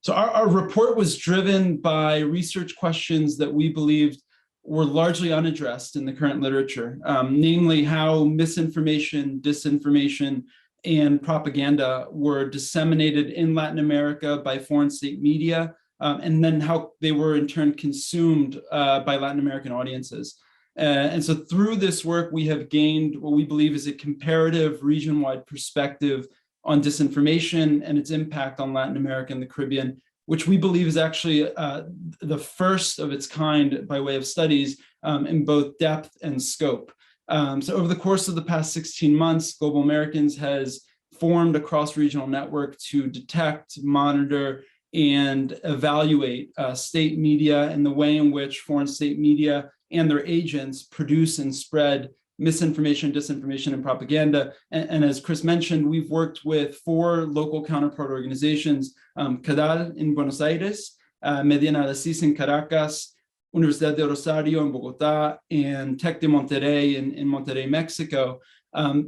So our report was driven by research questions that we believed were largely unaddressed in the current literature, namely how misinformation, disinformation, and propaganda were disseminated in Latin America by foreign state media, and then how they were in turn consumed by Latin American audiences. And so through this work, we have gained what we believe is a comparative region-wide perspective on disinformation and its impact on Latin America and the Caribbean, which we believe is actually the first of its kind by way of studies in both depth and scope. So over the course of the past 16 months, Global Americans has formed a cross-regional network to detect, monitor, and evaluate state media and the way in which foreign state media and their agents produce and spread misinformation, disinformation, and propaganda. And as Chris mentioned, we've worked with 4 local counterpart organizations, CADAL in Buenos Aires, Medina Alasís in Caracas, Universidad de Rosario in Bogotá, and Tec de Monterrey in Monterrey, Mexico,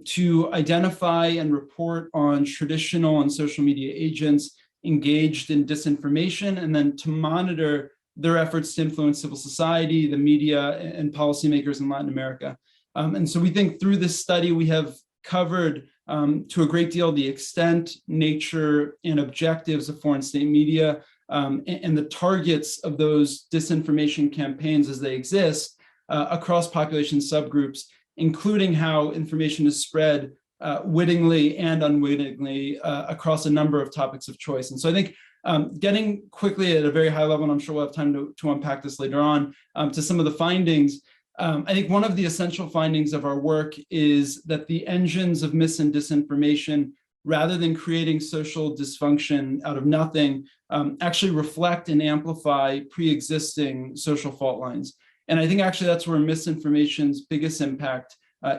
to identify and report on traditional and social media agents engaged in disinformation, and then to monitor their efforts to influence civil society, the media, and policymakers in Latin America. And so we think through this study, we have covered to a great deal the extent, nature, and objectives of foreign state media, and the targets of those disinformation campaigns as they exist across population subgroups, including how information is spread wittingly and unwittingly across a number of topics of choice. And so I think getting quickly at a very high level, and I'm sure we'll have time to unpack this later on, to some of the findings. I think one of the essential findings of our work is that the engines of mis and disinformation, rather than creating social dysfunction out of nothing, actually reflect and amplify pre-existing social fault lines. And I think actually that's where misinformation's biggest impact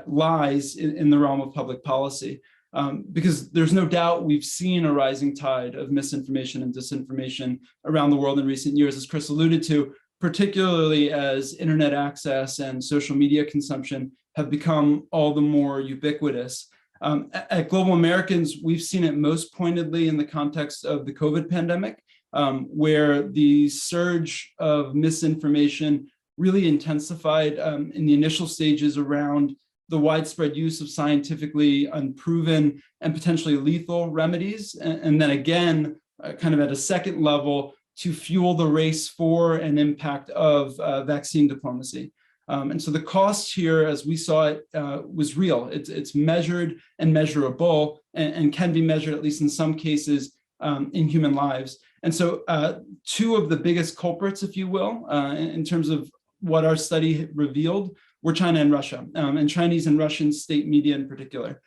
lies in the realm of public policy. Because there's no doubt we've seen a rising tide of misinformation and disinformation around the world in recent years, as Chris alluded to, particularly as internet access and social media consumption have become all the more ubiquitous. At Global Americans, we've seen it most pointedly in the context of the COVID pandemic, where the surge of misinformation really intensified in the initial stages around the widespread use of scientifically unproven and potentially lethal remedies. And then again, kind of at a second level, to fuel the race for an impact of vaccine diplomacy. And so the cost here, as we saw it, was real. It's measured and measurable and can be measured, at least in some cases, in human lives. And so 2 of the biggest culprits, if you will, in terms of what our study revealed, were China and Russia, and Chinese and Russian state media in particular.